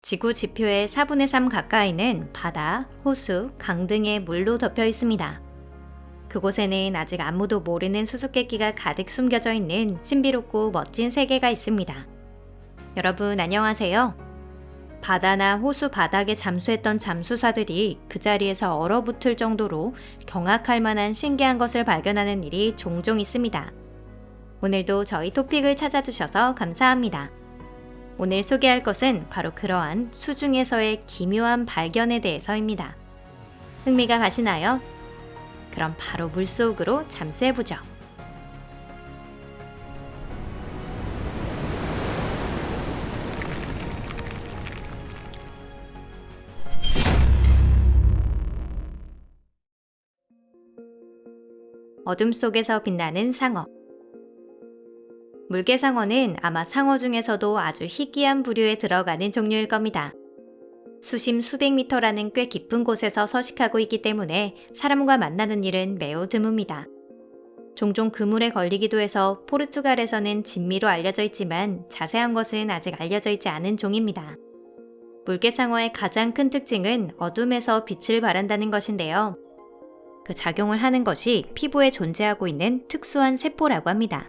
지구 지표의 4분의 3 가까이는 바다, 호수, 강 등의 물로 덮여 있습니다. 그곳에는 아직 아무도 모르는 수수께끼가 가득 숨겨져 있는 신비롭고 멋진 세계가 있습니다. 여러분 안녕하세요. 바다나 호수 바닥에 잠수했던 잠수사들이 그 자리에서 얼어붙을 정도로 경악할 만한 신기한 것을 발견하는 일이 종종 있습니다. 오늘도 저희 토픽을 찾아주셔서 감사합니다. 오늘 소개할 것은 바로 그러한 수중에서의 기묘한 발견에 대해서입니다. 흥미가 가시나요? 그럼 바로 물속으로 잠수해보죠. 어둠 속에서 빛나는 상어. 물개상어는 아마 상어 중에서도 아주 희귀한 부류에 들어가는 종류일 겁니다. 수심 수백 미터라는 꽤 깊은 곳에서 서식하고 있기 때문에 사람과 만나는 일은 매우 드뭅니다. 종종 그물에 걸리기도 해서 포르투갈에서는 진미로 알려져 있지만 자세한 것은 아직 알려져 있지 않은 종입니다. 물개상어의 가장 큰 특징은 어둠에서 빛을 발한다는 것인데요. 그 작용을 하는 것이 피부에 존재하고 있는 특수한 세포라고 합니다.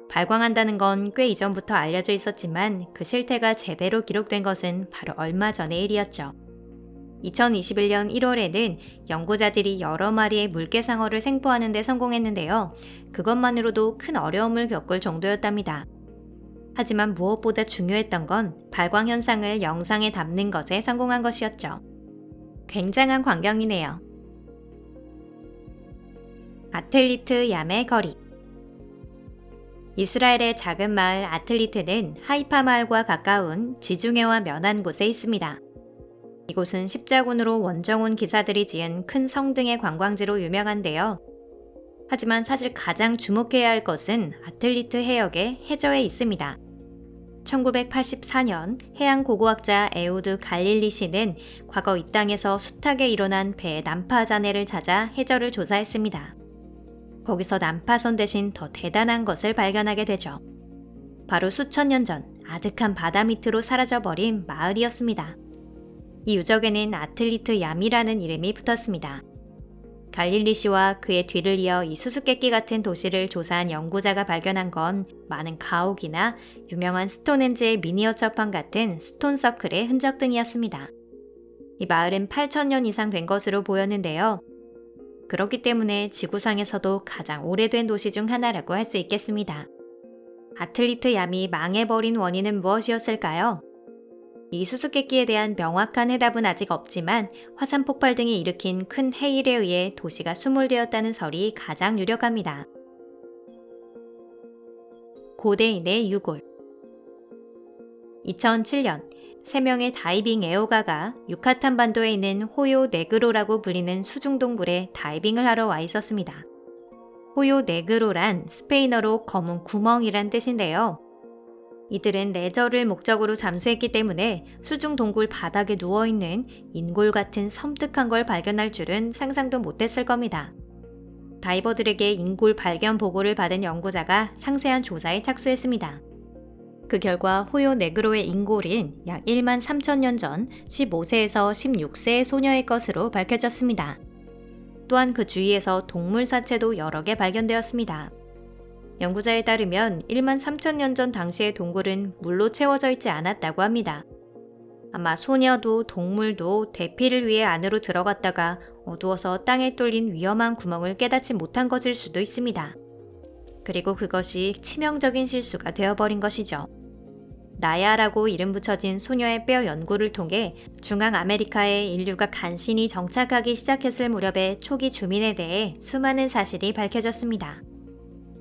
발광한다는 건 꽤 이전부터 알려져 있었지만 그 실태가 제대로 기록된 것은 바로 얼마 전의 일이었죠. 2021년 1월에는 연구자들이 여러 마리의 물개상어를 생포하는 데 성공했는데요. 그것만으로도 큰 어려움을 겪을 정도였답니다. 하지만 무엇보다 중요했던 건 발광 현상을 영상에 담는 것에 성공한 것이었죠. 굉장한 광경이네요. 아틀리트 얌의 거리. 이스라엘의 작은 마을 아틀리트는 하이파 마을과 가까운 지중해와 면한 곳에 있습니다. 이곳은 십자군으로 원정온 기사들이 지은 큰 성 등의 관광지로 유명한데요. 하지만 사실 가장 주목해야 할 것은 아틀리트 해역의 해저에 있습니다. 1984년 해양 고고학자 에우드 갈릴리 씨는 과거 이 땅에서 숱하게 일어난 배 난파 잔해를 찾아 해저를 조사했습니다. 거기서 난파선 대신 더 대단한 것을 발견하게 되죠. 바로 수천 년 전 아득한 바다 밑으로 사라져버린 마을이었습니다. 이 유적에는 아틀리트 얌이라는 이름이 붙었습니다. 갈릴리 씨와 그의 뒤를 이어 이 수수께끼 같은 도시를 조사한 연구자가 발견한 건 많은 가옥이나 유명한 스톤헨즈의 미니어처판 같은 스톤서클의 흔적 등이었습니다. 이 마을은 8,000년 이상 된 것으로 보였는데요. 그렇기 때문에 지구상에서도 가장 오래된 도시 중 하나라고 할 수 있겠습니다. 아틀리트 얌이 망해버린 원인은 무엇이었을까요? 이 수수께끼에 대한 명확한 해답은 아직 없지만 화산 폭발 등이 일으킨 큰 해일에 의해 도시가 수몰되었다는 설이 가장 유력합니다. 고대인의 유골. 2007년 3명의 다이빙 애호가가 유카탄 반도에 있는 호요 네그로라고 불리는 수중동굴에 다이빙을 하러 와 있었습니다. 호요 네그로란 스페인어로 검은 구멍이란 뜻인데요. 이들은 레저를 목적으로 잠수했기 때문에 수중동굴 바닥에 누워있는 인골 같은 섬뜩한 걸 발견할 줄은 상상도 못했을 겁니다. 다이버들에게 인골 발견 보고를 받은 연구자가 상세한 조사에 착수했습니다. 그 결과 호요 네그로의 인골은 약 1만 3천 년 전 15세에서 16세의 소녀의 것으로 밝혀졌습니다. 또한 그 주위에서 동물 사체도 여러 개 발견되었습니다. 연구자에 따르면 1만 3천 년 전 당시의 동굴은 물로 채워져 있지 않았다고 합니다. 아마 소녀도 동물도 대피를 위해 안으로 들어갔다가 어두워서 땅에 뚫린 위험한 구멍을 깨닫지 못한 것일 수도 있습니다. 그리고 그것이 치명적인 실수가 되어버린 것이죠. 나야라고 이름 붙여진 소녀의 뼈 연구를 통해 중앙아메리카에 인류가 간신히 정착하기 시작했을 무렵의 초기 주민에 대해 수많은 사실이 밝혀졌습니다.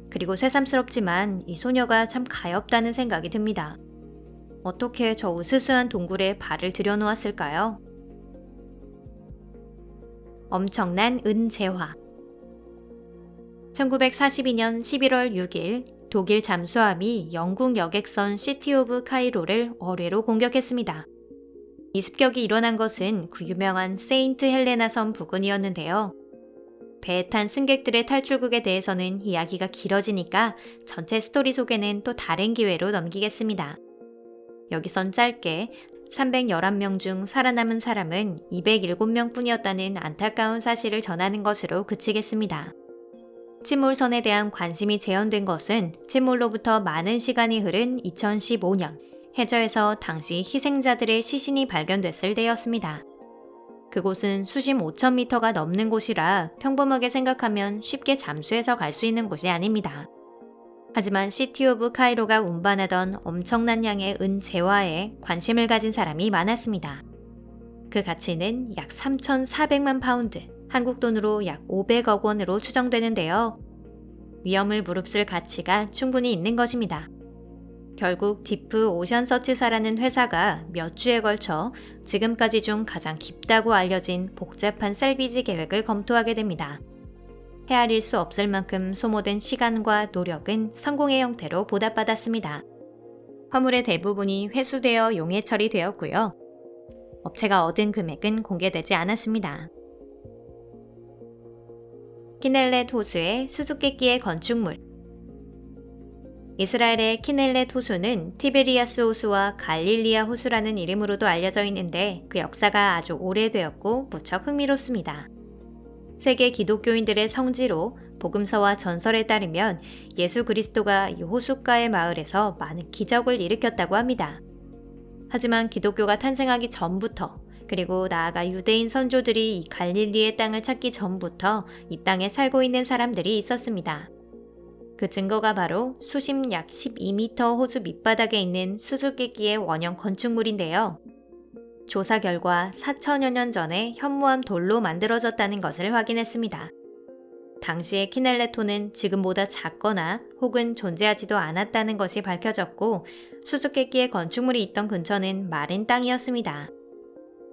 그리고 새삼스럽지만 이 소녀가 참 가엾다는 생각이 듭니다. 어떻게 저 으스스한 동굴에 발을 들여놓았을까요? 엄청난 은재화. 1942년 11월 6일 독일 잠수함이 영국 여객선 시티 오브 카이로를 어뢰로 공격했습니다. 이 습격이 일어난 것은 그 유명한 세인트 헬레나 섬 부근이었는데요. 배에 탄 승객들의 탈출극에 대해서는 이야기가 길어지니까 전체 스토리 소개는 또 다른 기회로 넘기겠습니다. 여기선 짧게 311명 중 살아남은 사람은 207명 뿐이었다는 안타까운 사실을 전하는 것으로 그치겠습니다. 침몰선에 대한 관심이 재현된 것은 침몰로부터 많은 시간이 흐른 2015년 해저에서 당시 희생자들의 시신이 발견됐을 때였습니다. 그곳은 수심 5,000m가 넘는 곳이라 평범하게 생각하면 쉽게 잠수해서 갈 수 있는 곳이 아닙니다. 하지만 시티 오브 카이로가 운반하던 엄청난 양의 은 재화에 관심을 가진 사람이 많았습니다. 그 가치는 약 3,400만 파운드, 한국 돈으로 약 500억 원으로 추정되는데요. 위험을 무릅쓸 가치가 충분히 있는 것입니다. 결국 디프 오션 서치사라는 회사가 몇 주에 걸쳐 지금까지 중 가장 깊다고 알려진 복잡한 셀비지 계획을 검토하게 됩니다. 헤아릴 수 없을 만큼 소모된 시간과 노력은 성공의 형태로 보답받았습니다. 화물의 대부분이 회수되어 용해 처리되었고요. 업체가 얻은 금액은 공개되지 않았습니다. 키넬렛 호수의 수수께끼의 건축물. 이스라엘의 키넬렛 호수는 티베리아스 호수와 갈릴리아 호수라는 이름으로도 알려져 있는데 그 역사가 아주 오래되었고 무척 흥미롭습니다. 세계 기독교인들의 성지로 복음서와 전설에 따르면 예수 그리스도가 이 호숫가의 마을에서 많은 기적을 일으켰다고 합니다. 하지만 기독교가 탄생하기 전부터 그리고 나아가 유대인 선조들이 이 갈릴리의 땅을 찾기 전부터 이 땅에 살고 있는 사람들이 있었습니다. 그 증거가 바로 수심 약 12m 호수 밑바닥에 있는 수수께끼의 원형 건축물인데요. 조사 결과 4천여 년 전에 현무암 돌로 만들어졌다는 것을 확인했습니다. 당시의 키넬레토는 지금보다 작거나 혹은 존재하지도 않았다는 것이 밝혀졌고 수수께끼의 건축물이 있던 근처는 마른 땅이었습니다.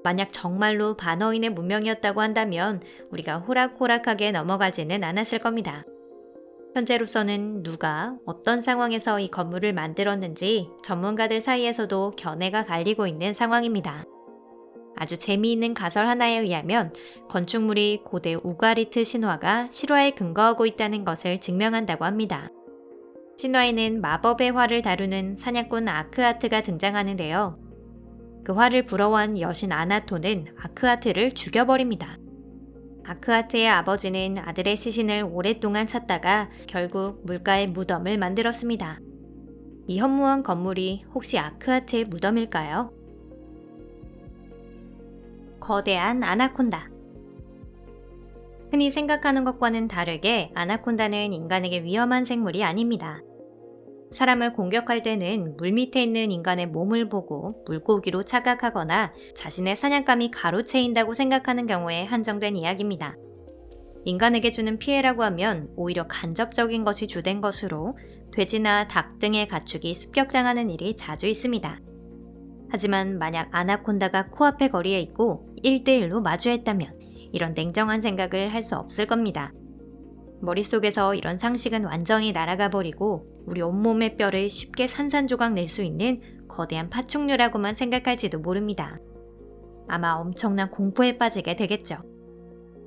만약 정말로 반어인의 문명이었다고 한다면 우리가 호락호락하게 넘어가지는 않았을 겁니다. 현재로서는 누가 어떤 상황에서 이 건물을 만들었는지 전문가들 사이에서도 견해가 갈리고 있는 상황입니다. 아주 재미있는 가설 하나에 의하면 건축물이 고대 우가리트 신화가 실화에 근거하고 있다는 것을 증명한다고 합니다. 신화에는 마법의 활을 다루는 사냥꾼 아크아트가 등장하는데요. 그 활을 부러워한 여신 아나토는 아크아트를 죽여버립니다. 아크아트의 아버지는 아들의 시신을 오랫동안 찾다가 결국 물가에 무덤을 만들었습니다. 이 현무암 건물이 혹시 아크아트의 무덤일까요? 거대한 아나콘다. 흔히 생각하는 것과는 다르게 아나콘다는 인간에게 위험한 생물이 아닙니다. 사람을 공격할 때는 물 밑에 있는 인간의 몸을 보고 물고기로 착각하거나 자신의 사냥감이 가로채인다고 생각하는 경우에 한정된 이야기입니다. 인간에게 주는 피해라고 하면 오히려 간접적인 것이 주된 것으로 돼지나 닭 등의 가축이 습격당하는 일이 자주 있습니다. 하지만 만약 아나콘다가 코앞의 거리에 있고 1대1로 마주했다면 이런 냉정한 생각을 할 수 없을 겁니다. 머릿속에서 이런 상식은 완전히 날아가 버리고 우리 온몸의 뼈를 쉽게 산산조각 낼 수 있는 거대한 파충류라고만 생각할지도 모릅니다. 아마 엄청난 공포에 빠지게 되겠죠.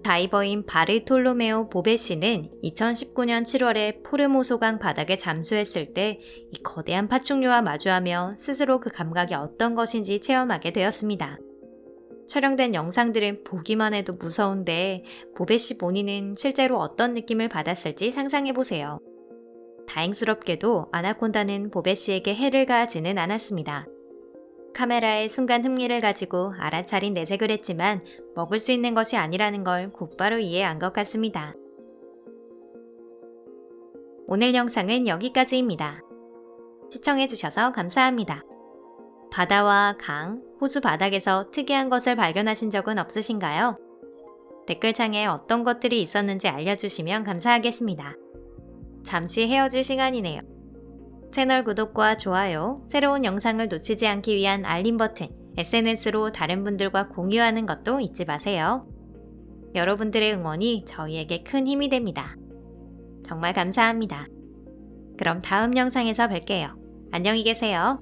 다이버인 바르톨로메오 보베시는 2019년 7월에 포르모소강 바닥에 잠수했을 때 이 거대한 파충류와 마주하며 스스로 그 감각이 어떤 것인지 체험하게 되었습니다. 촬영된 영상들은 보기만 해도 무서운데 보베시 본인은 실제로 어떤 느낌을 받았을지 상상해보세요. 다행스럽게도 아나콘다는 보베시에게 해를 가하지는 않았습니다. 카메라의 순간 흥미를 가지고 알아차린 내색을 했지만 먹을 수 있는 것이 아니라는 걸 곧바로 이해한 것 같습니다. 오늘 영상은 여기까지입니다. 시청해주셔서 감사합니다. 바다와 강, 호수 바닥에서 특이한 것을 발견하신 적은 없으신가요? 댓글창에 어떤 것들이 있었는지 알려주시면 감사하겠습니다. 잠시 헤어질 시간이네요. 채널 구독과 좋아요, 새로운 영상을 놓치지 않기 위한 알림 버튼, SNS로 다른 분들과 공유하는 것도 잊지 마세요. 여러분들의 응원이 저희에게 큰 힘이 됩니다. 정말 감사합니다. 그럼 다음 영상에서 뵐게요. 안녕히 계세요.